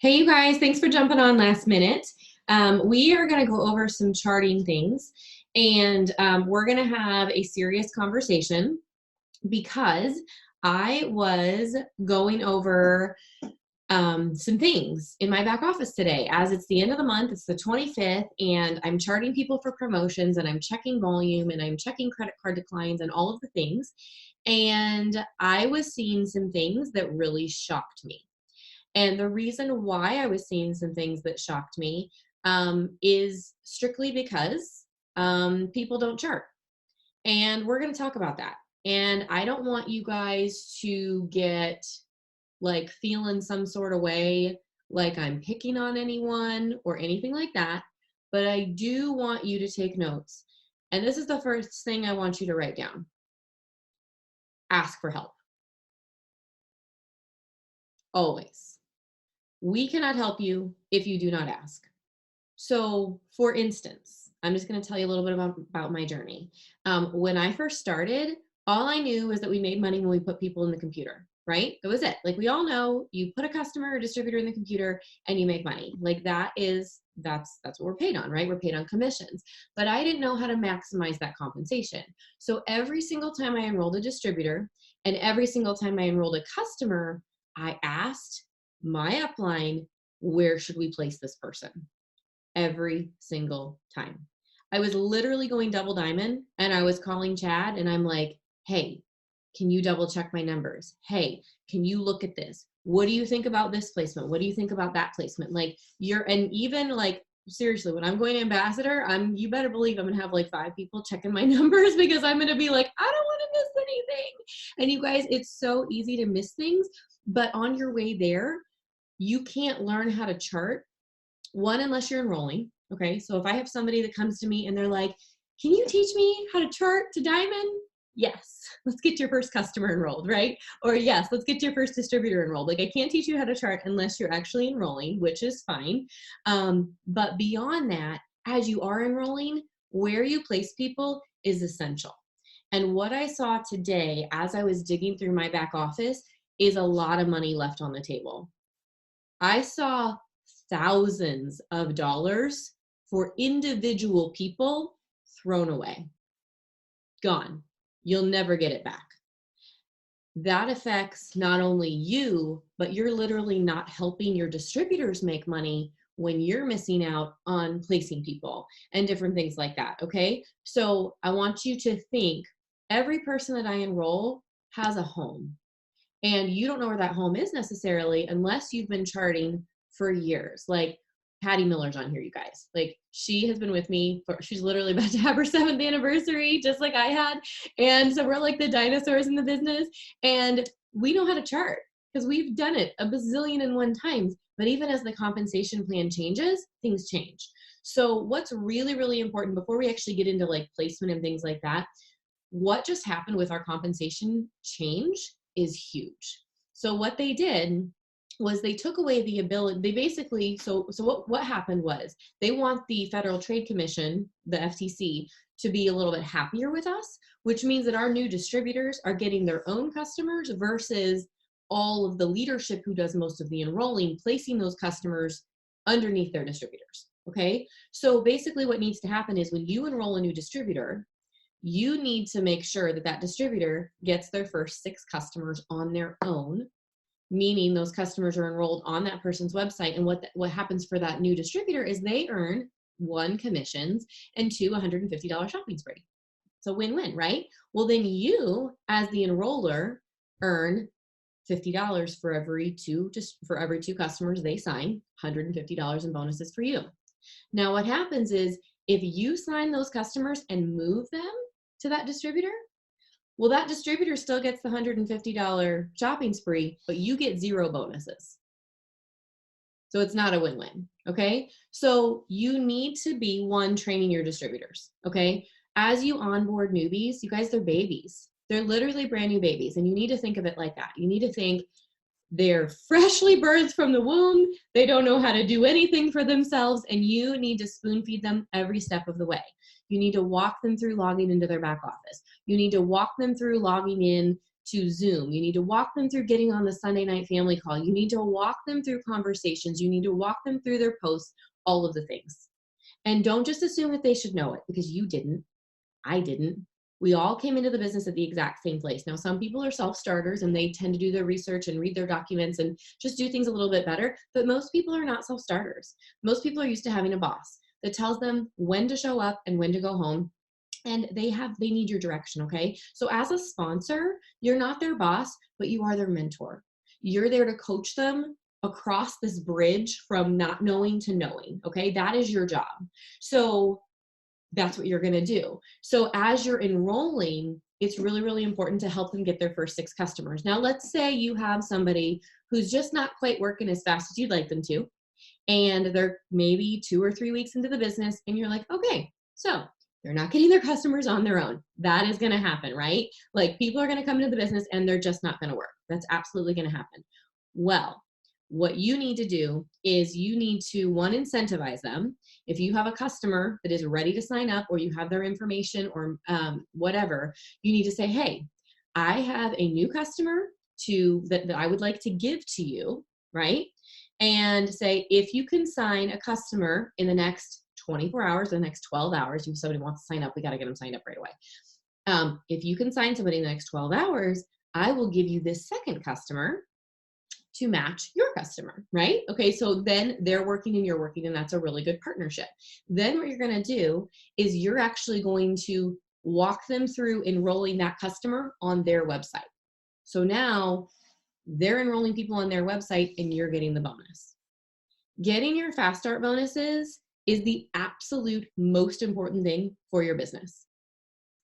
Hey, you guys, thanks for jumping on last minute. We are going to go over some charting things, and we're going to have a serious conversation because I was going over some things in my back office today. As it's the end of the month, it's the 25th, and I'm charting people for promotions, and I'm checking volume, and I'm checking credit card declines, and all of the things. And I was seeing some things that really shocked me. And the reason why I was seeing some things that shocked me is strictly because people don't chart. And we're going to talk about that. And I don't want you guys to get like feeling some sort of way like I'm picking on anyone or anything like that. But I do want you to take notes. And this is the first thing I want you to write down. Ask for help. Always. We cannot help you if you do not ask. So, for instance, I'm just going to tell you a little bit about my journey. When I first started, all I knew was that we made money when we put people in the computer, right? That was it. Like we all know, you put a customer or distributor in the computer and you make money. Like that's what we're paid on, right? We're paid on commissions. But I didn't know how to maximize that compensation. So every single time I enrolled a distributor and every single time I enrolled a customer, I asked my upline, where should we place this person? Every single time. I was literally going double diamond and I was calling Chad and I'm like, hey, can you double check my numbers? Hey, can you look at this? What do you think about this placement? What do you think about that placement? Like and even like, seriously, when I'm going to ambassador, you better believe I'm gonna have like 5 people checking my numbers because I'm gonna be like, I don't want to miss anything. And you guys, it's so easy to miss things, but on your way there, you can't learn how to chart unless you're enrolling. Okay, so if I have somebody that comes to me and they're like, can you teach me how to chart to diamond? Yes, let's get your first customer enrolled, right? Or yes, let's get your first distributor enrolled. Like I can't teach you how to chart unless you're actually enrolling, which is fine. But beyond that, as you are enrolling, where you place people is essential. And what I saw today as I was digging through my back office is a lot of money left on the table. I saw thousands of dollars for individual people thrown away, gone. You'll never get it back. That affects not only you, but you're literally not helping your distributors make money when you're missing out on placing people and different things like that. Okay. So I want you to think every person that I enroll has a home. And you don't know where that home is necessarily unless you've been charting for years. Like Patty Miller's on here, you guys. Like she has been with me she's literally about to have her 7th anniversary, just like I had. And so we're like the dinosaurs in the business. And we know how to chart because we've done it a bazillion and one times. But even as the compensation plan changes, things change. So what's really, really important before we actually get into like placement and things like that, what just happened with our compensation change is huge. So what they did was they took away the ability, they basically, so what happened was they want the Federal Trade Commission, the FTC, to be a little bit happier with us, which means that our new distributors are getting their own customers versus all of the leadership who does most of the enrolling, placing those customers underneath their distributors. Okay, so basically what needs to happen is when you enroll a new distributor, you need to make sure that that distributor gets their first 6 customers on their own, meaning those customers are enrolled on that person's website. And what happens for that new distributor is they earn 1, commissions, and 2, $150 shopping spree. So win-win, right? Well, then you, as the enroller, earn $50 for every 2 customers they sign, $150 in bonuses for you. Now, what happens is if you sign those customers and move them to that distributor, well, that distributor still gets the $150 shopping spree, but you get 0 bonuses. So it's not a win-win, okay? So you need to be, 1, training your distributors, okay? As you onboard newbies, you guys, they're babies. They're literally brand new babies, and you need to think of it like that. You need to think they're freshly birthed from the womb. They don't know how to do anything for themselves, and you need to spoon feed them every step of the way. You need to walk them through logging into their back office. You need to walk them through logging in to Zoom. You need to walk them through getting on the Sunday night family call. You need to walk them through conversations. You need to walk them through their posts, all of the things. And don't just assume that they should know it, because you didn't. I didn't. We all came into the business at the exact same place. Now, some people are self-starters and they tend to do their research and read their documents and just do things a little bit better. But most people are not self-starters. Most people are used to having a boss that tells them when to show up and when to go home. And they need your direction, okay? So as a sponsor, you're not their boss, but you are their mentor. You're there to coach them across this bridge from not knowing to knowing, okay? That is your job. So that's what you're going to do. So as you're enrolling, it's really, really important to help them get their first 6 customers. Now, let's say you have somebody who's just not quite working as fast as you'd like them to, and they're maybe 2 or 3 weeks into the business, and you're like, okay, so they're not getting their customers on their own. That is going to happen, right? Like, people are going to come into the business and they're just not going to work. That's absolutely going to happen. Well, what you need to do is you need to, one, incentivize them. If you have a customer that is ready to sign up, or you have their information, or whatever, you need to say, hey, I have a new customer that I would like to give to you, right? And say, if you can sign a customer in the next 24 hours, the next 12 hours, if somebody wants to sign up, we got to get them signed up right away. If you can sign somebody in the next 12 hours, I will give you this second customer to match your customer, right? Okay, so then they're working and you're working, and that's a really good partnership. Then what you're going to do is you're actually going to walk them through enrolling that customer on their website. So now they're enrolling people on their website and you're getting the bonus. Getting your fast start bonuses is the absolute most important thing for your business.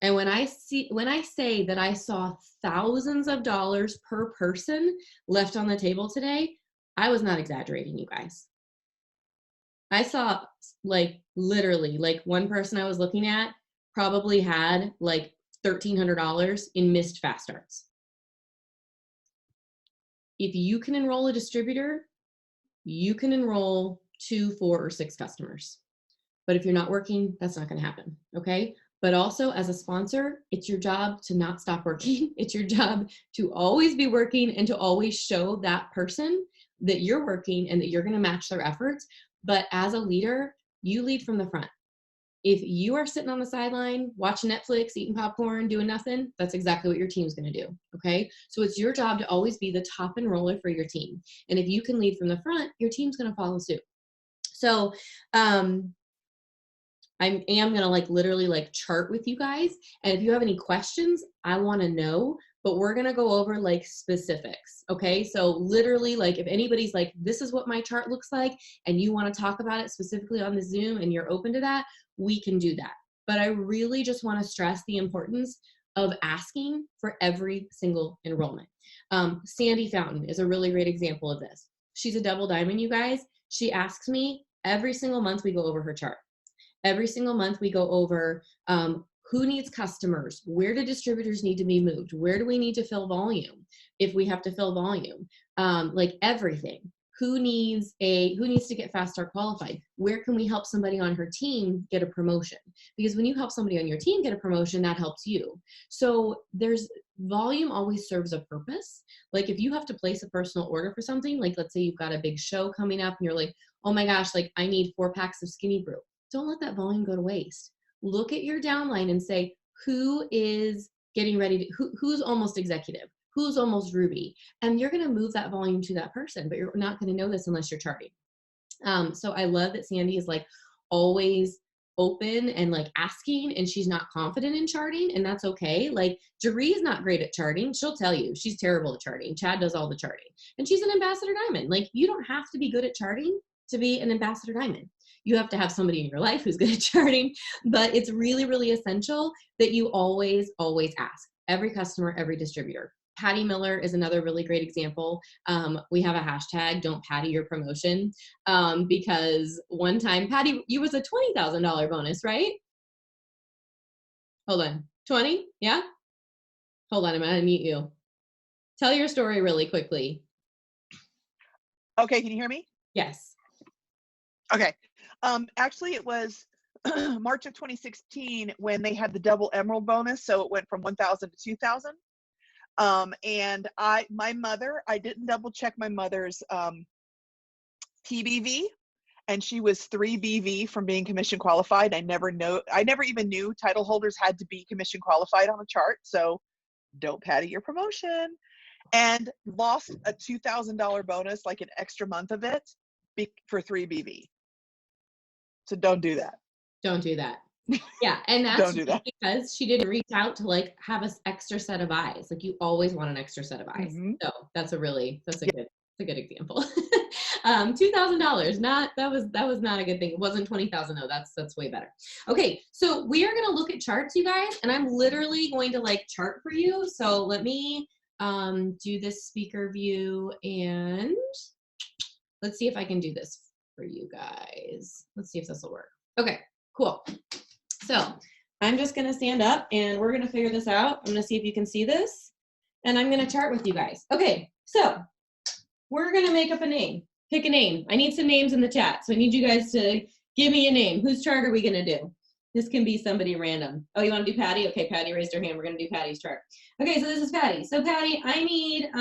And when I say that I saw thousands of dollars per person left on the table today, I was not exaggerating, you guys. I saw, like, literally, like, one person I was looking at probably had like $1,300 in missed fast starts. If you can enroll a distributor, you can enroll 2, 4, or 6 customers. But if you're not working, that's not going to happen, okay? But also, as a sponsor, it's your job to not stop working. It's your job to always be working and to always show that person that you're working and that you're going to match their efforts. But as a leader, you lead from the front. If you are sitting on the sideline, watching Netflix, eating popcorn, doing nothing, that's exactly what your team's going to do, okay? So it's your job to always be the top enroller for your team. And if you can lead from the front, your team's going to follow suit. So, I am going to, like, literally, like, chart with you guys. And if you have any questions, I want to know, but we're going to go over, like, specifics. Okay. So literally, like, if anybody's like, this is what my chart looks like, and you want to talk about it specifically on the Zoom and you're open to that, we can do that. But I really just want to stress the importance of asking for every single enrollment. Sandy Fountain is a really great example of this. She's a double diamond, you guys. She asks me every single month. We go over her chart. Every single month we go over who needs customers, where do distributors need to be moved, where do we need to fill volume if we have to fill volume, like everything. Who needs to get fast start qualified? Where can we help somebody on her team get a promotion? Because when you help somebody on your team get a promotion, that helps you. So there's volume always serves a purpose. Like, if you have to place a personal order for something, like, let's say you've got a big show coming up and you're like, oh my gosh, like, I need 4 packs of Skinny Brew. Don't let that volume go to waste. Look at your downline and say, who is getting ready to, who's almost executive? Who's almost Ruby? And you're going to move that volume to that person, but you're not going to know this unless you're charting. So I love that Sandy is, like, always open and, like, asking, and she's not confident in charting, and that's okay. Like, Jeree is not great at charting. She'll tell you she's terrible at charting. Chad does all the charting, and she's an ambassador diamond. Like, you don't have to be good at charting to be an ambassador diamond. You have to have somebody in your life who's good at charting, but it's really, really essential that you always, always ask every customer, every distributor. Patty Miller is another really great example. We have a hashtag, don't Patty your promotion, because one time, Patty, you was a $20,000 bonus, right? Hold on, 20? Yeah? Hold on, I'm gonna mute you. Tell your story really quickly. Okay, can you hear me? Yes. Okay. Actually, it was March of 2016 when they had the double emerald bonus, so it went from 1,000 to 2,000. And my mother, I didn't double check my mother's TBV, and she was 3 BV from being commission qualified. I never even knew title holders had to be commission qualified on a chart. So don't Patty your promotion. And lost a $2,000 bonus, like an extra month of it, for 3 BV. So don't do that. Don't do that. Yeah, and that's Don't do that. because she didn't reach out to like have an extra set of eyes. Like you always want an extra set of eyes. Mhm. So that's a good example. $2,000. That was not a good thing. It wasn't 20,000 though. That's way better. Okay, so we are gonna look at charts, you guys, and I'm literally going to like chart for you. So let me do this speaker view and let's see if I can do this for you guys. Let's see if this will work. Okay, cool. So I'm just gonna stand up and we're gonna figure this out. I'm gonna see if you can see this and I'm gonna chart with you guys. Okay, so we're gonna make up a name. Pick a name. I need some names in the chat. So I need you guys to give me a name. Whose chart are we gonna do? This can be somebody random. Oh, you wanna do Patty? Okay, Patty raised her hand. We're gonna do Patty's chart. Okay, so this is Patty. So Patty, I need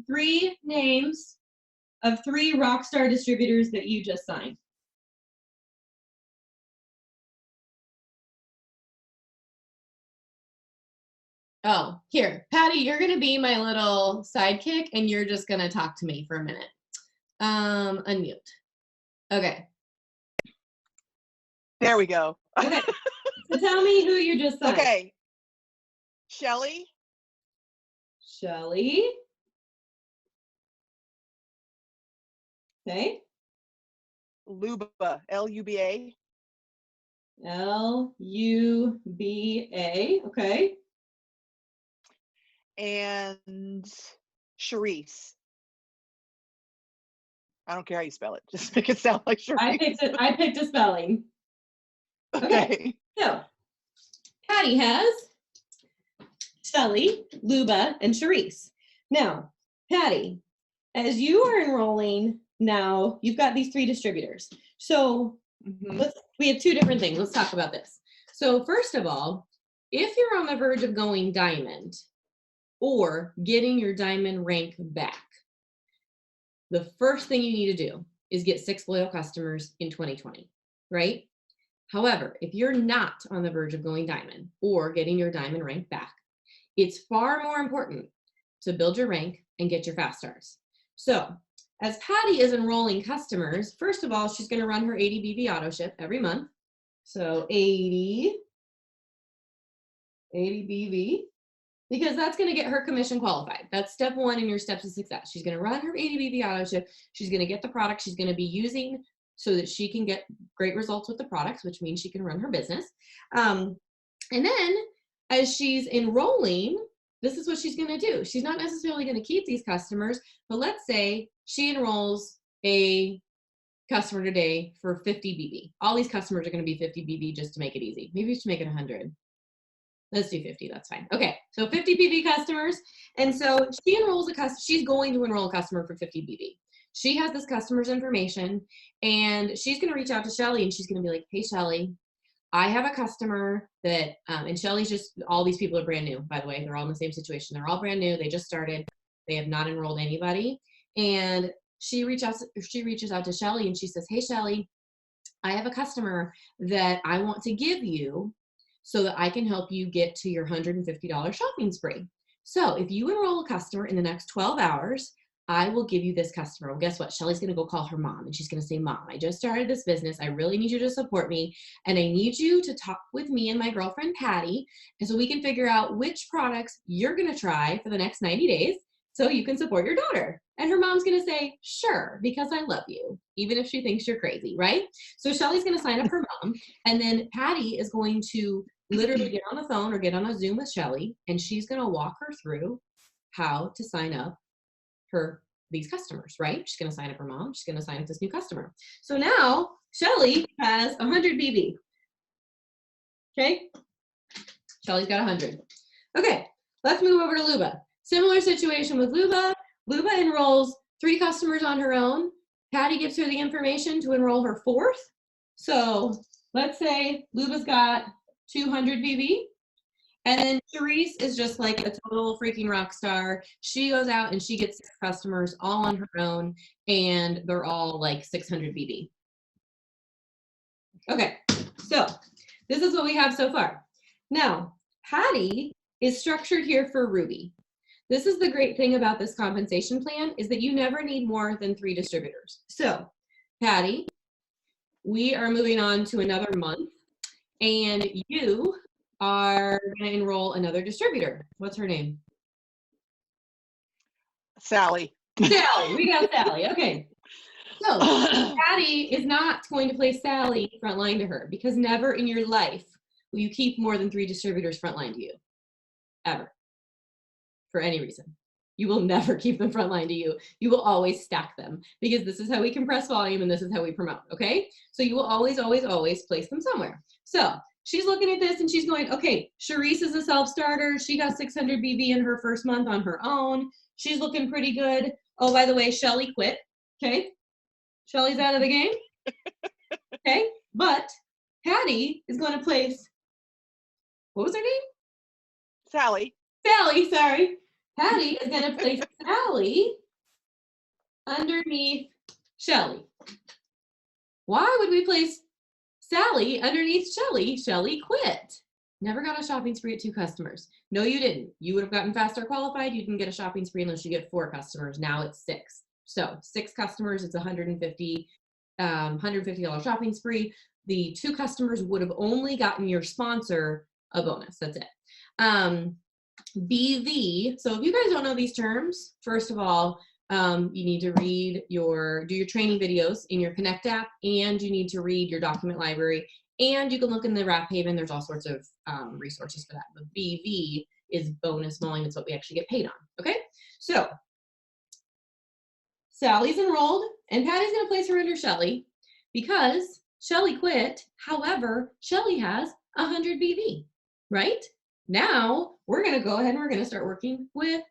3 names of 3 Rockstar distributors that you just signed. Oh, here, Patty, you're gonna be my little sidekick and you're just gonna talk to me for a minute. Unmute. Okay. There we go. Okay. So tell me who you just signed. Okay. Shelly. Shelly. Okay. Luba, L-U-B-A. L-U-B-A. Okay. And Charisse. I don't care how you spell it. Just make it sound like Charisse. I picked a spelling. Okay. So Patty has Shelly, Luba, and Charisse. Now, Patty, as you are enrolling now, you've got these 3 distributors. So we have 2 different things. Let's talk about this. So first of all, if you're on the verge of going diamond or getting your diamond rank back, the first thing you need to do is get 6 loyal customers in 2020, right? However, if you're not on the verge of going diamond or getting your diamond rank back, it's far more important to build your rank and get your fast stars. So as Patty is enrolling customers, first of all, she's gonna run her 80 BV auto ship every month. So 80 BV, because that's gonna get her commission qualified. That's step 1 in your steps of success. She's gonna run her 80 BV auto ship. She's gonna get the product she's gonna be using so that she can get great results with the products, which means she can run her business. And then as she's enrolling, this is what she's gonna do. She's not necessarily gonna keep these customers, but let's say she enrolls a customer today for 50 BV. All these customers are gonna be 50 BV just to make it easy. Maybe we should make it 100. Let's do 50, that's fine. Okay, so 50 BV customers. And so she enrolls a customer, she's going to enroll a customer for 50 BV. She has this customer's information and she's gonna reach out to Shelly and she's gonna be like, hey Shelly, I have a customer that, and Shelly's just, all these people are brand new, by the way, they're all in the same situation. They're all brand new, they just started, they have not enrolled anybody. And she reaches out to Shelly and she says, hey Shelly, I have a customer that I want to give you so that I can help you get to your $150 shopping spree. So if you enroll a customer in the next 12 hours, I will give you this customer. Well, guess what? Shelly's gonna go call her mom and she's gonna say, Mom, I just started this business. I really need you to support me. And I need you to talk with me and my girlfriend, Patty, and so we can figure out which products you're gonna try for the next 90 days so you can support your daughter. And her mom's gonna say, sure, because I love you, even if she thinks you're crazy, right? So Shelly's gonna sign up her mom, and then Patty is going to literally get on the phone or get on a Zoom with Shelly, and she's gonna walk her through how to sign up these customers, right? She's gonna sign up her mom, she's gonna sign up this new customer. So now Shelly has 100 BV. Okay, Shelly's got 100. Okay, let's move over to Luba. Similar situation with Luba. Luba enrolls 3 customers on her own. Patty gives her the information to enroll her 4th. So let's say Luba's got 200 BV And then Charisse is just like a total freaking rock star. She goes out and she gets customers all on her own, and they're all like 600 BB. Okay, so this is what we have so far. Now, Patty is structured here for Ruby. This is the great thing about this compensation plan is that you never need more than 3 distributors. So, Patty, we are moving on to another month, and you are going to enroll another distributor. What's her name? Sally. Sally. We got Sally. Okay. So Patty is not going to place Sally frontline to her because never in your life will you keep more than 3 distributors frontline to you. Ever. For any reason. You will never keep them frontline to you. You will always stack them because this is how we compress volume and this is how we promote, okay? So you will always, always, always place them somewhere. So she's looking at this and she's going, okay, Charisse is a self-starter. She got 600 BV in her first month on her own. She's looking pretty good. Oh, by the way, Shelly quit, okay? Shelly's out of the game, okay? But Patty is going to place, what was her name? Sally. Sally, sorry. Patty is going to place Sally underneath Shelly. Why would we place Sally underneath Shelly? Shelly quit. Never got a shopping spree at 2 customers. No, you didn't. You would have gotten Fast Start qualified. You didn't get a shopping spree unless you get 4 customers. Now it's 6. So 6 customers, it's $150 shopping spree. The 2 customers would have only gotten your sponsor a bonus. That's it. BV. So if you guys don't know these terms, first of all, you need to do your training videos in your Connect app, and you need to read your document library, and you can look in the Wrap Haven. There's all sorts of resources for that. But BV is bonus volume. It's what we actually get paid on. Okay, so Sally's enrolled, and Patty's going to place her under Shelly because Shelly quit. However, Shelly has 100 BV, right? Now we're going to go ahead and we're going to start working with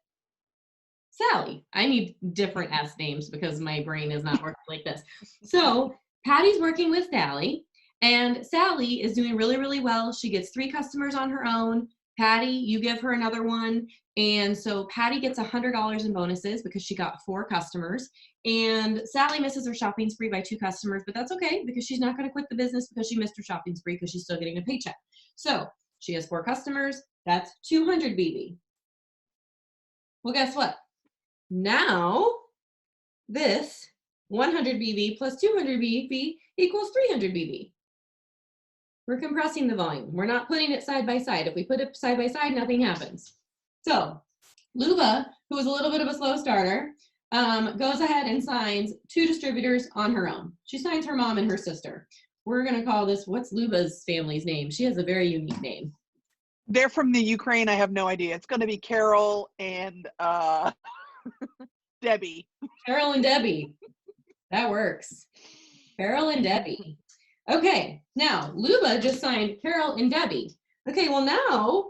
Sally. I need different S names because my brain is not working like this. So Patty's working with Sally, and Sally is doing really, really well. She gets 3 customers on her own. Patty, you give her another one. And so Patty gets $100 in bonuses because she got 4 customers. And Sally misses her shopping spree by 2 customers, but that's okay because she's not going to quit the business because she missed her shopping spree because she's still getting a paycheck. So she has 4 customers. That's 200 BB. Well, guess what? Now, this 100 BV plus 200 BV equals 300 BV. We're compressing the volume. We're not putting it side by side. If we put it side by side, nothing happens. So Luba, who is a little bit of a slow starter, goes ahead and signs 2 distributors on her own. She signs her mom and her sister. We're going to call this, what's Luba's family's name? She has a very unique name. They're from the Ukraine. I have no idea. It's going to be Carol and Debbie. Carol and Debbie. That works. Carol and Debbie. Okay, now Luba just signed Carol and Debbie. Okay, well now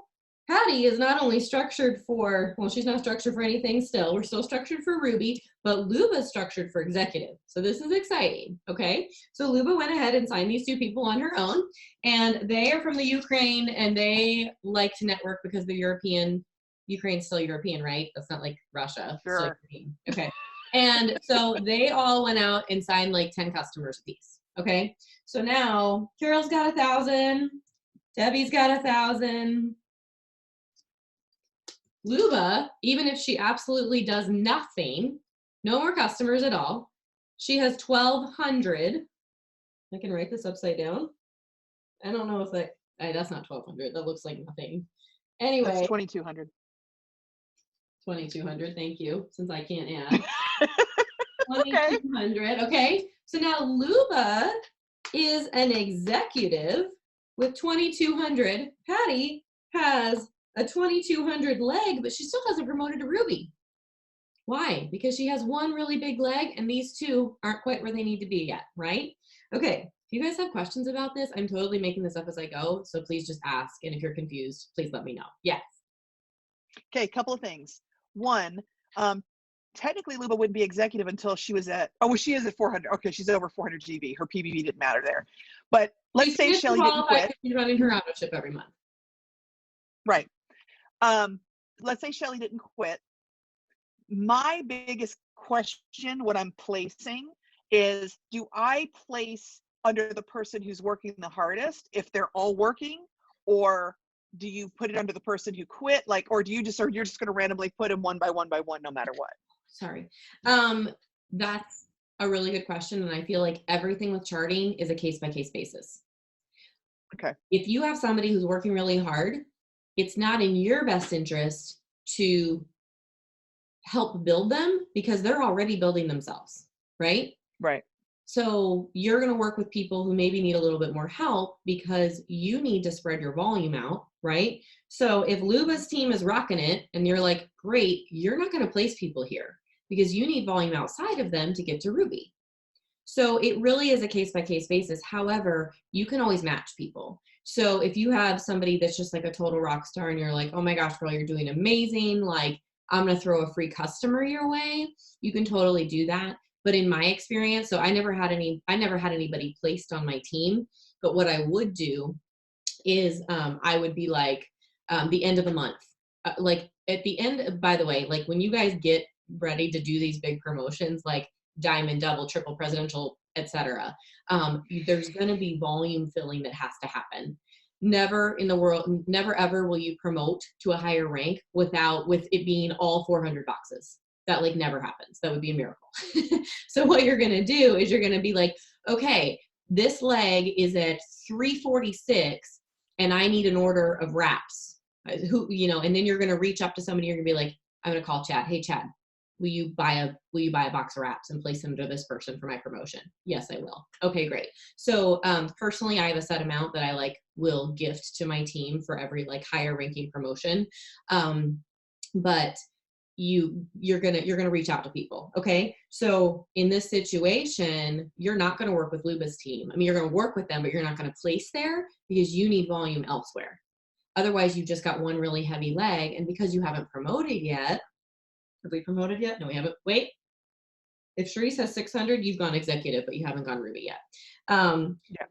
Patty is not only structured for, well, she's not structured for anything still. We're still structured for Ruby, but Luba's structured for executive. So this is exciting, okay? So Luba went ahead and signed these 2 people on her own, and they are from the Ukraine, and they like to network because they're European. Ukraine's still European, right? That's not like Russia. Sure. Okay. And so they all went out and signed like 10 customers apiece, okay? So now Carol's got 1,000, Debbie's got 1,000. Luba, even if she absolutely does nothing, no more customers at all, she has 1,200. I can write this upside down. I don't know if that's not 1,200. That looks like nothing. Anyway. That's 2,200. 2,200, thank you, since I can't add. 2,200, okay. So now Luba is an executive with 2,200. Patty has a 2,200 leg, but she still hasn't promoted to Ruby. Why? Because she has 1 really big leg and these 2 aren't quite where they need to be yet, right? Okay, if you guys have questions about this, I'm totally making this up as I go, so please just ask. And if you're confused, please let me know. Yes. Okay, a couple of things. 1, technically Luba wouldn't be executive until she was at, she is at 400. Okay, she's over 400 GV. Her PBV didn't matter there. But let's say Shelly didn't quit. She's running her auto ship every month. Right. Let's say Shelly didn't quit. My biggest question when I'm placing is, do I place under the person who's working the hardest if they're all working, or do you put it under the person who quit? Like, or you're just going to randomly put them one by one by one, no matter what? Sorry. That's a really good question. And I feel like everything with charting is a case by case basis. Okay. If you have somebody who's working really hard, it's not in your best interest to help build them because they're already building themselves, right? Right. So you're going to work with people who maybe need a little bit more help because you need to spread your volume out, right? So if Luba's team is rocking it and you're like, great, you're not going to place people here because you need volume outside of them to get to Ruby. So it really is a case by case basis. However, you can always match people. So if you have somebody that's just like a total rock star and you're like, oh my gosh, girl, you're doing amazing. Like, I'm going to throw a free customer your way. You can totally do that. But in my experience, so I never had anybody placed on my team. But what I would do is I would be like the end of the month, like at the end, by the way, like when you guys get ready to do these big promotions, like diamond, double, triple, presidential, etc., there's going to be volume filling that has to happen. Never in the world, never ever will you promote to a higher rank with it being all 400 boxes. That like never happens. That would be a miracle. So what you're going to do is you're going to be like, okay, this leg is at 346 and I need an order of wraps. And then you're going to reach up to somebody, you're going to be like, I'm going to call Chad. Hey, Chad, will you buy a box of wraps and place them under this person for my promotion? Yes, I will. Okay, great. So personally, I have a set amount that I like will gift to my team for every like higher ranking promotion. But you're gonna reach out to people. Okay, so in this situation, you're not going to work with Luba's team. I mean, you're going to work with them, but you're not going to place there because you need volume elsewhere. Otherwise, you've just got one really heavy leg, and because you haven't promoted yet. Have we promoted yet? No, we haven't. Wait. If Sharice has 600, you've gone executive, but you haven't gone Ruby yet. Yeah.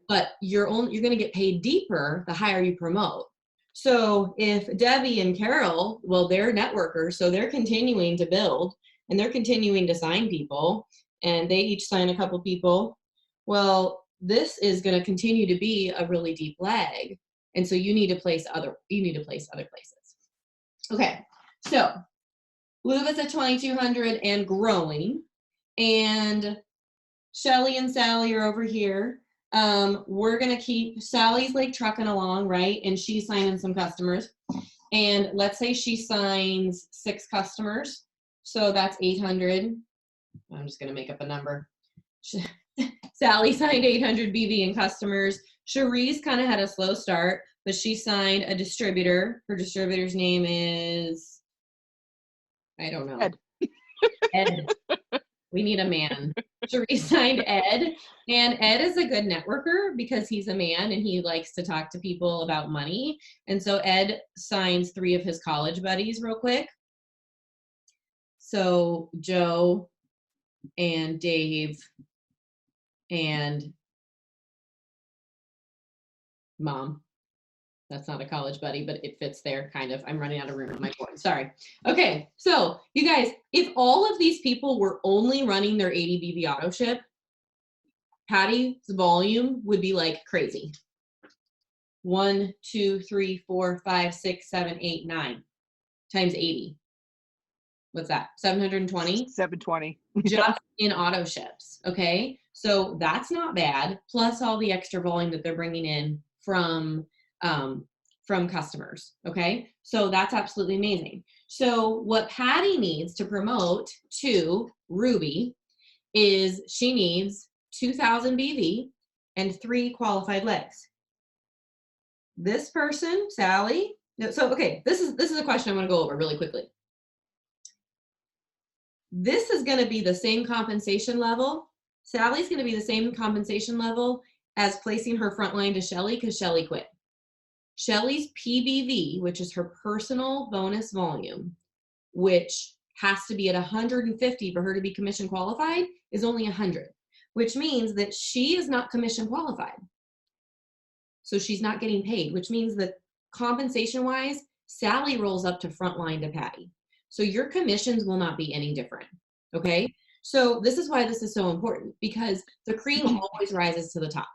But you're going to get paid deeper the higher you promote. So if Debbie and Carol, well, they're networkers, so they're continuing to build and they're continuing to sign people, and they each sign a couple people. Well, this is going to continue to be a really deep leg, and so you need to place other places. Okay, so Luba's at 2,200 and growing, and Shelly and Sally are over here. We're gonna keep Sally's like trucking along, right? And she's signing some customers. And let's say she signs 6 customers, so that's 800. I'm just gonna make up a number. Sally signed 800 BV in customers. Cherise kind of had a slow start, but she signed a distributor. Her distributor's name is, I don't know. Ed. We need a man. Cherise signed Ed, and Ed is a good networker because he's a man and he likes to talk to people about money. And so Ed signs 3 of his college buddies real quick. So Joe and Dave and Mom. That's not a college buddy, but it fits there, kind of. I'm running out of room on my board. Sorry. Okay, so you guys, if all of these people were only running their 80 BV auto ship, Patty's volume would be like crazy. 1, 2, 3, 4, 5, 6, 7, 8, 9 times 80. What's that? 720? 720. Just in auto ships. Okay, so that's not bad. Plus all the extra volume that they're bringing in from customers. Okay, so that's absolutely amazing. So what Patty needs to promote to Ruby is she needs 2,000 BV and 3 qualified legs. This person, Sally. So okay, this is a question I want to go over really quickly. This is going to be the same compensation level. Sally's going to be the same compensation level as placing her front line to Shelly because Shelly quit. Shelly's PBV, which is her personal bonus volume, which has to be at 150 for her to be commission qualified, is only 100, which means that she is not commission qualified. So she's not getting paid, which means that compensation-wise, Sally rolls up to frontline to Patty. So your commissions will not be any different. Okay. So this is why this is so important, because the cream always rises to the top.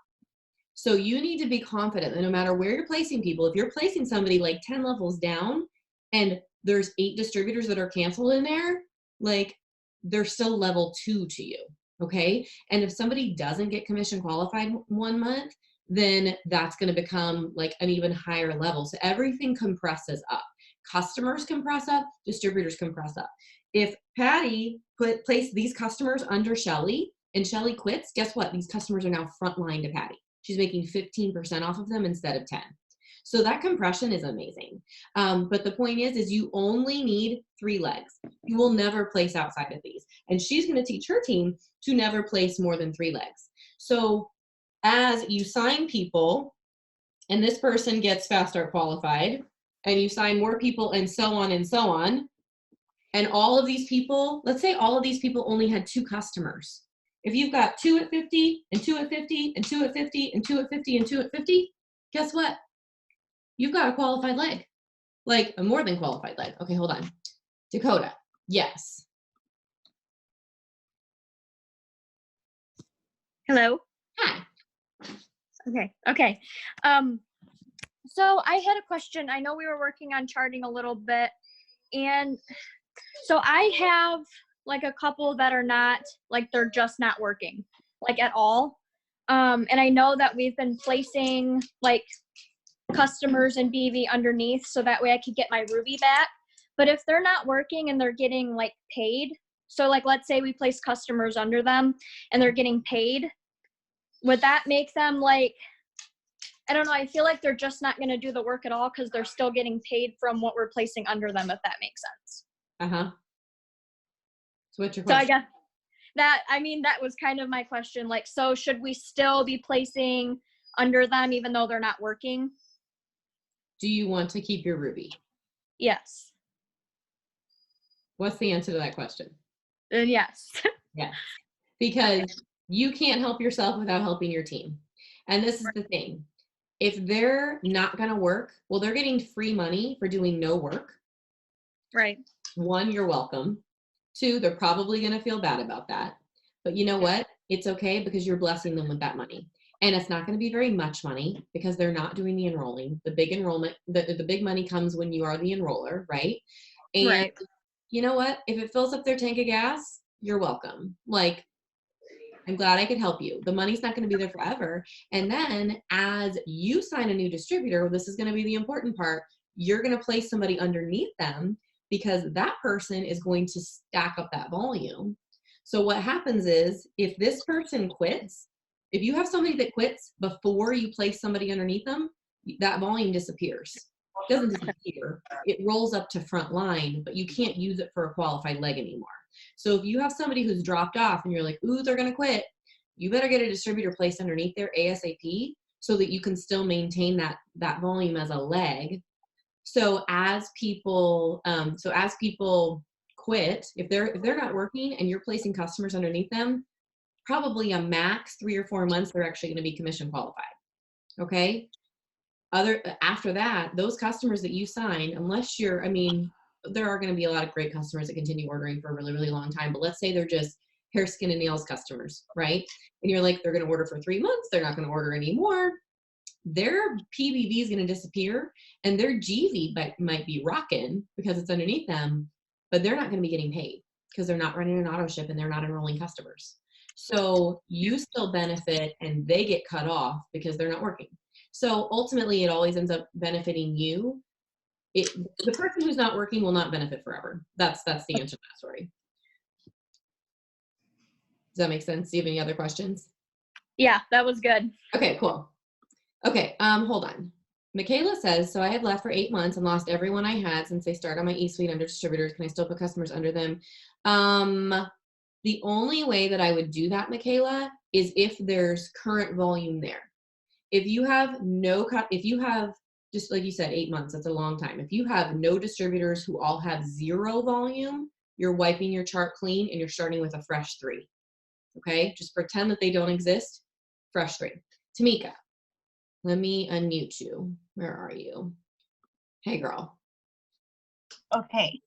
So you need to be confident that no matter where you're placing people, if you're placing somebody like 10 levels down and there's 8 distributors that are canceled in there, like they're still level 2 to you. Okay. And if somebody doesn't get commission qualified one month, then that's going to become like an even higher level. So everything compresses up. Customers compress up, distributors compress up. If Patty placed these customers under Shelly and Shelly quits, guess what? These customers are now frontline to Patty. She's making 15% off of them instead of 10. So that compression is amazing. But the point is you only need 3 legs. You will never place outside of these. And she's going to teach her team to never place more than 3 legs. So as you sign people and this person gets fast start qualified and you sign more people and so on and so on, and all of these people, let's say all of these people only had 2 customers. If you've got 2 at 50 and 2 at 50 and 2 at 50 and 2 at 50 and 2 at 50, guess what? You've got a qualified leg, like a more than qualified leg. Okay, hold on. Dakota, yes. Hello. Hi. Okay. So I had a question. I know we were working on charting a little bit, and so I have like a couple that are not, like they're just not working, like at all. And I know that we've been placing like customers and BV underneath so that way I could get my Ruby back. But if they're not working and they're getting like paid, so like let's say we place customers under them and they're getting paid, would that make them like, I don't know, I feel like they're just not going to do the work at all because they're still getting paid from what we're placing under them, if that makes sense. Uh-huh. So what's your So I question? guess that, I mean, that was kind of my question. Like, so should we still be placing under them even though they're not working? Do you want to keep your Ruby? Yes. What's the answer to that question? Then yes. Yes. Because you can't help yourself without helping your team. And this is the thing. If they're not going to work, well, they're getting free money for doing no work. Right. 1, you're welcome. 2, they're probably going to feel bad about that. But you know what? It's okay because you're blessing them with that money. And it's not going to be very much money because they're not doing the enrolling. The big enrollment, the big money comes when you are the enroller, right? And Right. you know what? If it fills up their tank of gas, you're welcome. Like, I'm glad I could help you. The money's not going to be there forever. And then as you sign a new distributor, this is going to be the important part. You're going to place somebody underneath them because that person is going to stack up that volume. So what happens is if this person quits, if you have somebody that quits before you place somebody underneath them, that volume disappears. It doesn't disappear. It rolls up to front line, but you can't use it for a qualified leg anymore. So if you have somebody who's dropped off and you're like, ooh, they're going to quit, you better get a distributor placed underneath there ASAP so that you can still maintain that volume as a leg. So as people quit, if they're not working and you're placing customers underneath them, probably a max 3 or 4 months they're actually going to be commission qualified. Okay. After that, those customers that you sign, unless you're, I mean, there are going to be a lot of great customers that continue ordering for a really, really long time, but let's say they're just hair, skin, and nails customers, right? And you're like, they're going to order for 3 months. They're not going to order anymore. Their PBV is going to disappear and their GV might be rocking because it's underneath them, but they're not going to be getting paid because they're not running an auto ship and they're not enrolling customers. So you still benefit and they get cut off because they're not working. So ultimately it always ends up benefiting you. The person who's not working will not benefit forever. That's the answer to that story. Does that make sense? Do you have any other questions? Yeah, that was good. Okay, cool. Okay, hold on. Michaela says, so I have left for 8 months and lost everyone I had since they started on my eSuite under distributors. Can I still put customers under them? The only way that I would do that, Michaela, is if there's current volume there. If you have just like you said, 8 months, that's a long time. If you have no distributors who all have 0 volume, you're wiping your chart clean and you're starting with a fresh 3. Okay, just pretend that they don't exist. Fresh 3. Tamika, let me unmute you. Where are you? Hey, girl. Okay.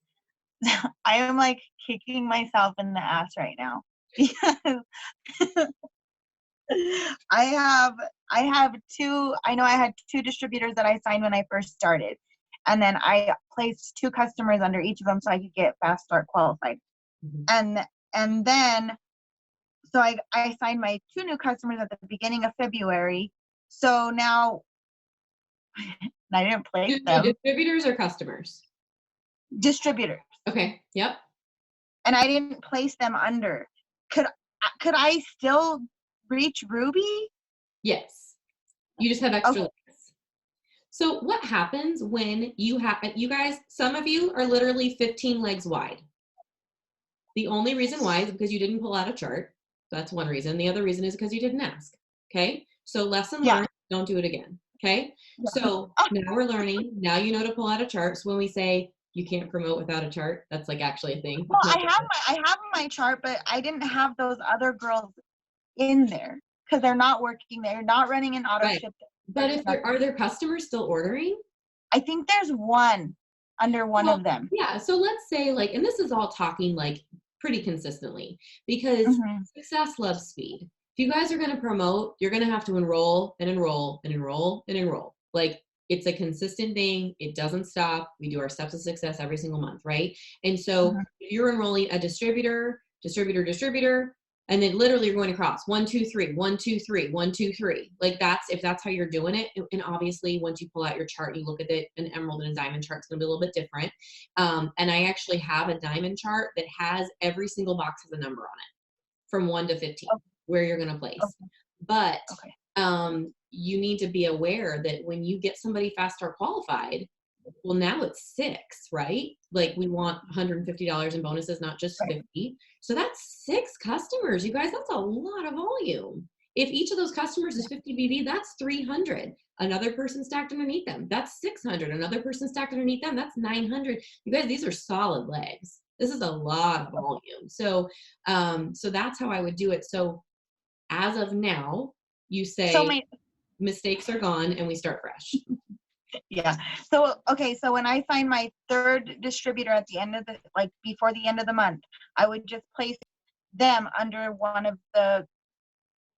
I am like kicking myself in the ass right now because I have two, I know I had two distributors that I signed when I first started. And then I placed two customers under each of them so I could get Fast Start qualified. Mhm. And then so I signed my two new customers at the beginning of February. So now I didn't place them, Distributors or customers? distributors. Okay. Yep. And I didn't place them under. Could I still reach Ruby? Yes. You just have extra Okay. legs. So what happens when you guys, some of you are literally 15 legs wide. The only reason why is because you didn't pull out a chart. That's one reason. The other reason is because you didn't ask. Okay. So lesson Yeah. learned, don't do it again. Okay. Yeah. So now we're learning. Now you know to pull out a chart. So when we say you can't promote without a chart, that's like actually a thing. Well, I have my chart, but I didn't have those other girls in there because they're not working. They're not running an auto Right. ship. But are there customers still ordering? I think there's one under one of them. Yeah. So let's say like, and this is all talking like pretty consistently because Mhm. success loves speed. If you guys are going to promote, you're going to have to enroll and enroll and enroll and enroll. Like it's a consistent thing. It doesn't stop. We do our steps of success every single month, right? And so if you're enrolling a distributor, and then literally you're going across 1, 2, 3, 1, 2, 3, 1, 2, 3. Like if that's how you're doing it. And obviously once you pull out your chart, you look at it, an emerald and a diamond chart, it's going to be a little bit different. And I actually have a diamond chart that has every single box has a number on it from 1 to 15, where you're going to place. But you need to be aware that when you get somebody Fast Start qualified, well, now it's 6, right? Like we want $150 in bonuses, not just 50. So that's 6 customers, you guys. That's a lot of volume. If each of those customers is 50 BV, that's 300. Another person stacked underneath them, that's 600. Another person stacked underneath them, that's 900. You guys, these are solid legs. This is a lot of volume. So, so that's how I would do it. So as of now, you say mistakes are gone and we start fresh. Yeah. So, okay. So when I find my third distributor at the end of before the end of the month, I would just place them under one of the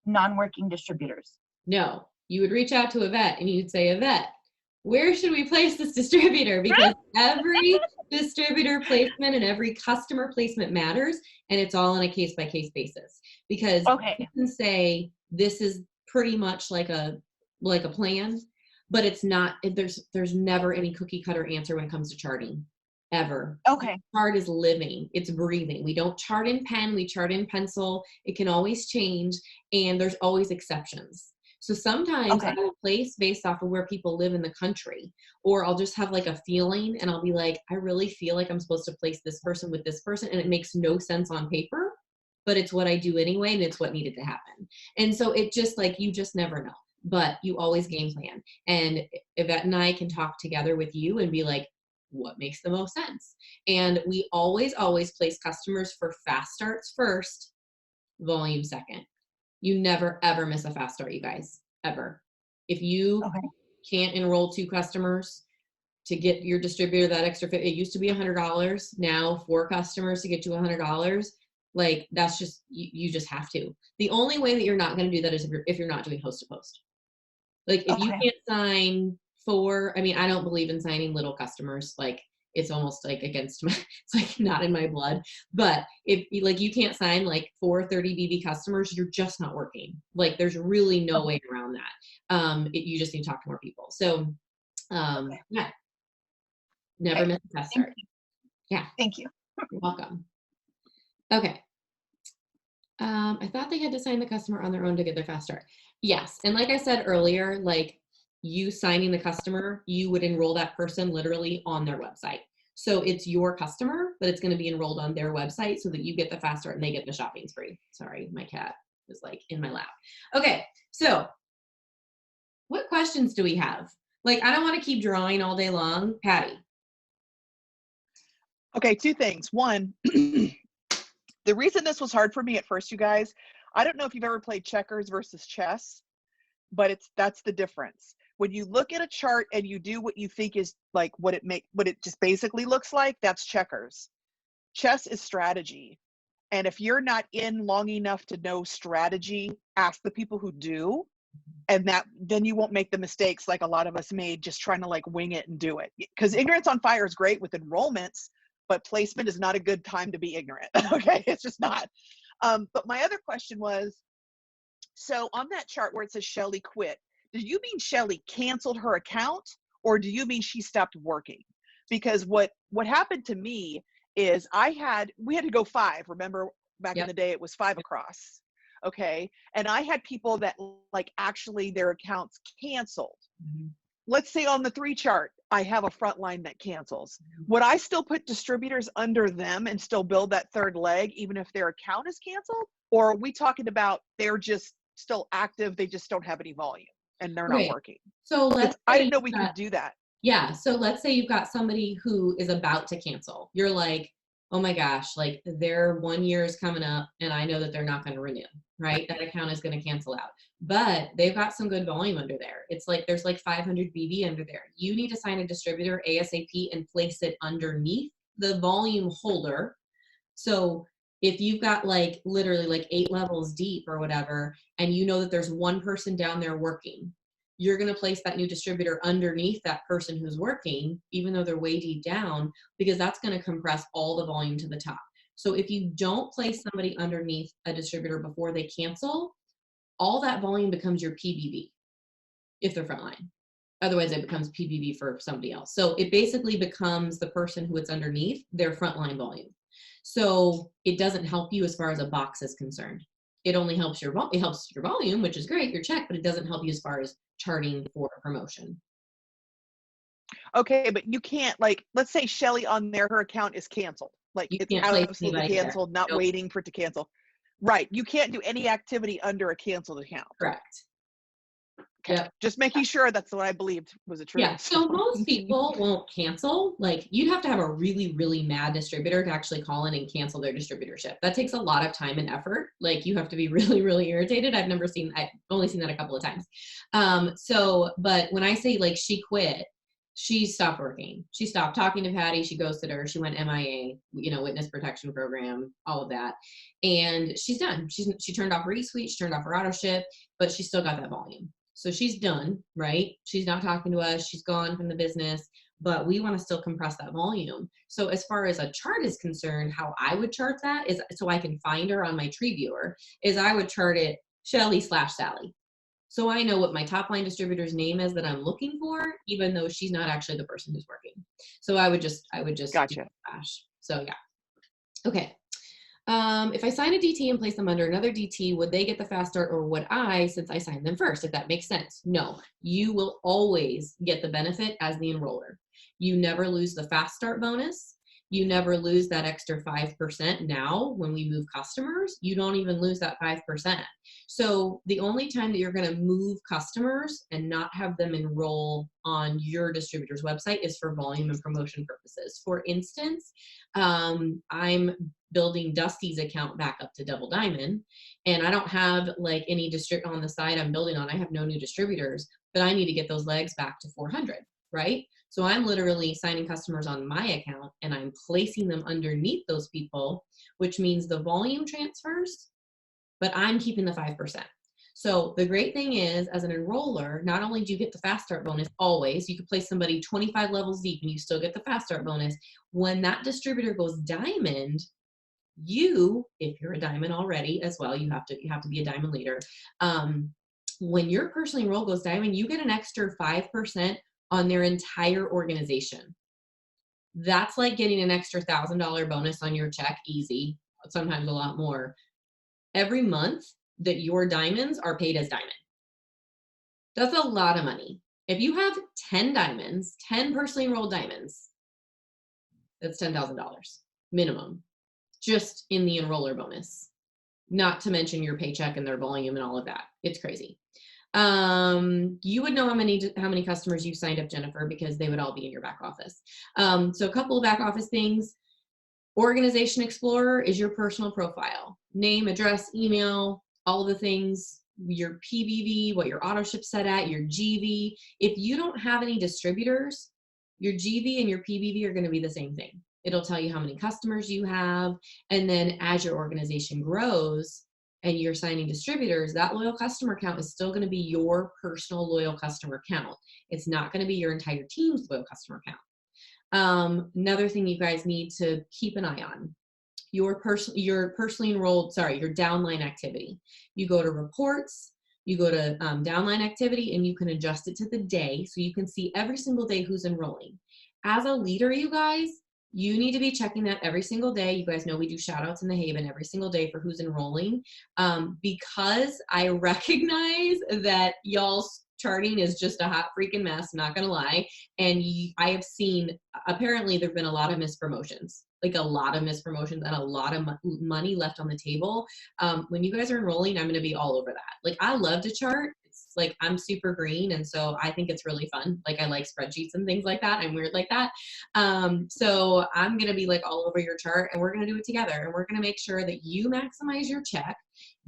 non-working distributors. No, you would reach out to Yvette and you'd say, Yvette, where should we place this distributor? Because every distributor placement and every customer placement matters, and it's all on a case-by-case basis. Because you can say this is pretty much like a plan, but it's not. There's never any cookie cutter answer when it comes to charting, ever. Okay. Chart is living. It's breathing. We don't chart in pen. We chart in pencil. It can always change, and there's always exceptions. So sometimes I will place based off of where people live in the country, or I'll just have like a feeling and I'll be like, I really feel like I'm supposed to place this person with this person, and it makes no sense on paper, but it's what I do anyway, and it's what needed to happen. And so it just like, you just never know, but you always game plan. And Yvette and I can talk together with you and be like, what makes the most sense? And we always place customers for Fast Starts first, volume second. You never, ever miss a Fast Start, you guys, ever. If you can't enroll 2 customers to get your distributor that extra, it used to be $100. Now 4 customers to get you $100. Like that's just, you just have to. The only way that you're not going to do that is if you're not doing host to post. Like if you can't sign 4, I mean, I don't believe in signing little customers. Like it's almost like against my, it's like not in my blood. But if you can't sign like 4 30 BB customers, you're just not working. Like there's really no way around that. You just need to talk to more people. So yeah, never miss a Fast Start. Yeah. Thank you. You're welcome. Okay. I thought they had to sign the customer on their own to get their Fast Start. Yes. And like I said earlier, like you signing the customer, you would enroll that person literally on their website. So it's your customer, but it's going to be enrolled on their website so that you get the Fast Start and they get the shopping spree. Sorry, my cat is like in my lap. Okay. So what questions do we have? Like, I don't want to keep drawing all day long. Patty. Okay. 2 things. One, the reason this was hard for me at first, you guys, I don't know if you've ever played checkers versus chess, but that's the difference. when you look at a chart and you do what you think is like what it just basically looks like, that's checkers. Chess is strategy. And if you're not in long enough to know strategy, ask the people who do. And then you won't make the mistakes like a lot of us made just trying to like wing it and do it. Because ignorance on fire is great with enrollments, but placement is not a good time to be ignorant. Okay, it's just not. But my other question was, so on that chart where it says Shelly quit, do you mean Shelly canceled her account, or do you mean she stopped working? Because what happened to me is we had to go 5. Remember back in the day, it was 5 across. Okay. And I had people that like actually their accounts canceled. Let's say on the 3 chart, I have a front line that cancels. Would I still put distributors under them and still build that third leg, even if their account is canceled? Or are we talking about they're just still active, they just don't have any volume and they're not working? So I didn't know we could do that. Yeah. So let's say you've got somebody who is about to cancel. You're like, oh my gosh, like their 1 year is coming up and I know that they're not going to renew, right? That account is going to cancel out, but they've got some good volume under there. It's like, there's like 500 BV under there. You need to sign a distributor ASAP and place it underneath the volume holder. So if you've got like literally like 8 levels deep or whatever, and you know that there's one person down there working, you're going to place that new distributor underneath that person who's working, even though they're way deep down, because that's going to compress all the volume to the top. So if you don't place somebody underneath a distributor before they cancel, all that volume becomes your PBV if they're frontline. Otherwise, it becomes PBV for somebody else. So it basically becomes the person who it's underneath their frontline volume. So it doesn't help you as far as a box is concerned. It only helps your volume, which is great, your check, but it doesn't help you as far as charting for promotion. Okay, but you can't, like, let's say Shelly on there, her account is canceled. Like You it's can't place absolutely anybody there. canceled, not Nope. waiting for it to cancel. Right. You can't do any activity under a canceled account. Correct. Okay. Yep. Just making sure that's what I believed was the truth. Yeah. So most people won't cancel. Like you'd have to have a really, really mad distributor to actually call in and cancel their distributorship. That takes a lot of time and effort. Like you have to be really, really irritated. I've only seen that a couple of times. But when I say like she quit, she stopped working. She stopped talking to Patty. She ghosted her. She went MIA, witness protection program, all of that. And she's done. She turned off her eSuite. She turned off her auto ship, but she still got that volume. So she's done, right? She's not talking to us. She's gone from the business, but we want to still compress that volume. So as far as a chart is concerned, how I would chart that is so I can find her on my tree viewer is I would chart it Shelly/Sally. So I know what my top line distributor's name is that I'm looking for, even though she's not actually the person who's working. So I would just Gotcha. slash. So yeah. Okay. If I sign a DT and place them under another DT, would they get the fast start or would I, since I signed them first, if that makes sense? No, you will always get the benefit as the enroller. You never lose the fast start bonus. You never lose that extra 5% now when we move customers. You don't even lose that 5%. So the only time that you're going to move customers and not have them enroll on your distributor's website is for volume and promotion purposes. For instance, I'm building Dusty's account back up to Double Diamond, and I don't have like any on the side I'm building on. I have no new distributors, but I need to get those legs back to 400, right? So I'm literally signing customers on my account and I'm placing them underneath those people, which means the volume transfers, but I'm keeping the 5%. So the great thing is, as an enroller, not only do you get the fast start bonus always, you could place somebody 25 levels deep and you still get the fast start bonus. When that distributor goes diamond, if you're a diamond already as well, you have to be a diamond leader. When your personally enrolled goes diamond, you get an extra 5% on their entire organization. That's like getting an extra $1,000 bonus on your check, easy, sometimes a lot more, every month that your diamonds are paid as diamond. That's a lot of money. If you have 10 diamonds, 10 personally enrolled diamonds, that's $10,000 minimum, just in the enroller bonus, not to mention your paycheck and their volume and all of that. It's crazy. You would know how many customers you signed up, Jennifer, because they would all be in your back office. So a couple of back office things. Organization Explorer is your personal profile, name, address, email, all of the things. your PBV, what your auto ship set at, your GV. If you don't have any distributors, your GV and your PBV are going to be the same thing. It'll tell you how many customers you have. And then as your organization grows and you're signing distributors, that loyal customer count is still going to be your personal loyal customer count. It's not going to be your entire team's loyal customer count. Another thing you guys need to keep an eye on, your personally enrolled, your downline activity. You go to reports, you go to downline activity, and you can adjust it to the day, so you can see every single day who's enrolling. As a leader, you guys, you need to be checking that every single day. You guys know we do shout outs in the Haven every single day for who's enrolling, because I recognize that y'all's charting is just a hot freaking mess, not gonna lie. And I have seen, apparently there've been a lot of mispromotions, like a lot of mispromotions and a lot of money left on the table. When you guys are enrolling, I'm gonna be all over that. Like, I love to chart. It's like, I'm super green, and so I think it's really fun. Like, I like spreadsheets and things like that. I'm weird like that. So I'm gonna be like all over your chart, and we're gonna do it together, and we're gonna make sure that you maximize your check.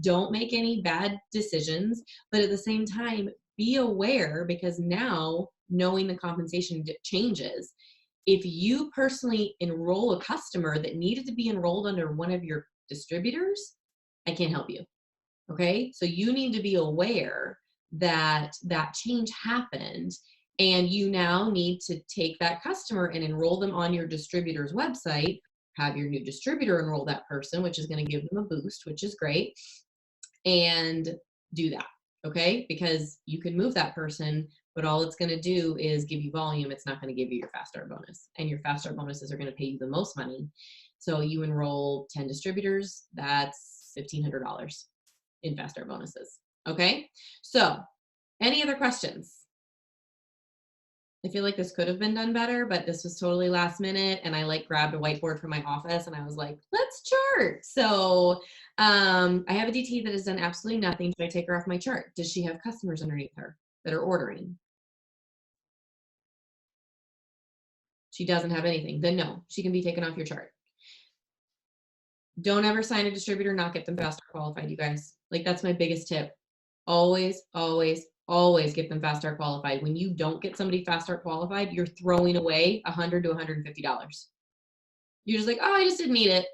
Don't make any bad decisions, but at the same time, be aware, because now knowing the compensation changes, if you personally enroll a customer that needed to be enrolled under one of your distributors, I can't help you. Okay, so you need to be aware that that change happened, and you now need to take that customer and enroll them on your distributor's website, have your new distributor enroll that person, which is going to give them a boost, which is great, and do that. Okay, because you can move that person, but all it's going to do is give you volume. It's not going to give you your fast start bonus, and your fast start bonuses are going to pay you the most money. So you enroll 10 distributors, that's $1,500 in fast start bonuses. Okay, so any other questions? I feel like this could have been done better, but this was totally last minute, and I like grabbed a whiteboard from my office and I was like, let's chart. So I have a DT that has done absolutely nothing. Should I take her off my chart? Does she have customers underneath her that are ordering? She doesn't have anything. Then no, she can be taken off your chart. Don't ever sign a distributor, not get them fast start qualified, you guys. Like, that's my biggest tip. Always, always, always get them fast start qualified. When you don't get somebody fast start qualified, you're throwing away $100 to $150. You're just like, oh, I just didn't need it.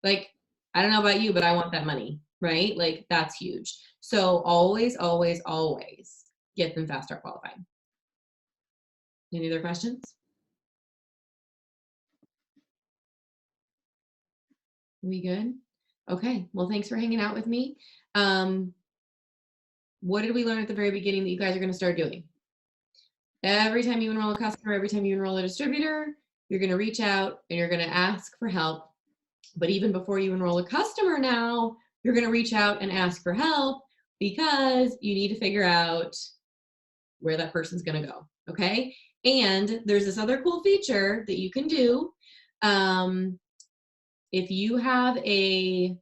Like, I don't know about you, but I want that money, right? Like, that's huge. So always, always, always get them fast start qualified. Any other questions? We good? Okay, well, thanks for hanging out with me. What did we learn at the very beginning that you guys are going to start doing? Every time you enroll a customer, every time you enroll a distributor, you're going to reach out and you're going to ask for help. But even before you enroll a customer now, you're going to reach out and ask for help, because you need to figure out where that person's going to go, okay? And there's this other cool feature that you can do. If you have a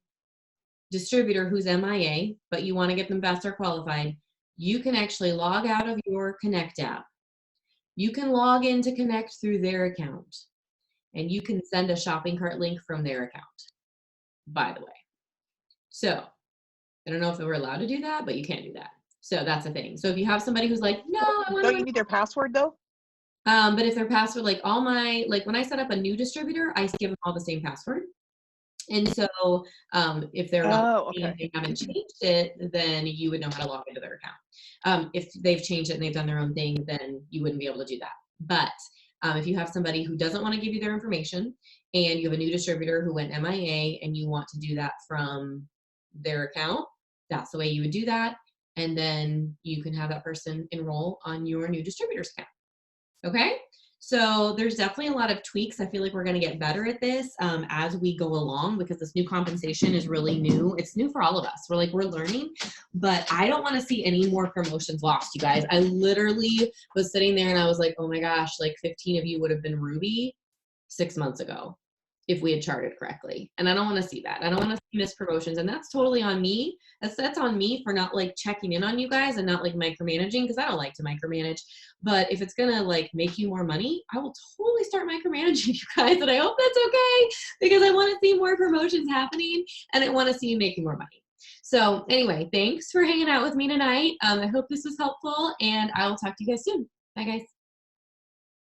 distributor who's MIA, but you want to get them fast start qualified, you can actually log out of your Connect app. You can log into Connect through their account, and you can send a shopping cart link from their account, by the way. So I don't know if we're allowed to do that, but you can't do that. So that's the thing. So if you have somebody who's like, no, I want to. Don't you need their password though? But if their password, like when I set up a new distributor, I give them all the same password. And so if they're not, if they haven't changed it, then you would know how to log into their account. If they've changed it and they've done their own thing, then you wouldn't be able to do that. But if you have somebody who doesn't want to give you their information, and you have a new distributor who went MIA and you want to do that from their account, that's the way you would do that. And then you can have that person enroll on your new distributor's account. Okay? So there's definitely a lot of tweaks. I feel like we're going to get better at this as we go along, because this new compensation is really new. It's new for all of us. We're learning, but I don't want to see any more promotions lost, you guys. I literally was sitting there and I was like, oh my gosh, like 15 of you would have been Ruby 6 months ago if we had charted correctly. And I don't want to see that. I don't want to see missed promotions. And that's totally on me. That's on me for not like checking in on you guys and not like micromanaging, because I don't like to micromanage. But if it's gonna like make you more money, I will totally start micromanaging you guys. And I hope that's okay, because I want to see more promotions happening and I want to see you making more money. So anyway, thanks for hanging out with me tonight. I hope this was helpful, and I will talk to you guys soon. Bye, guys.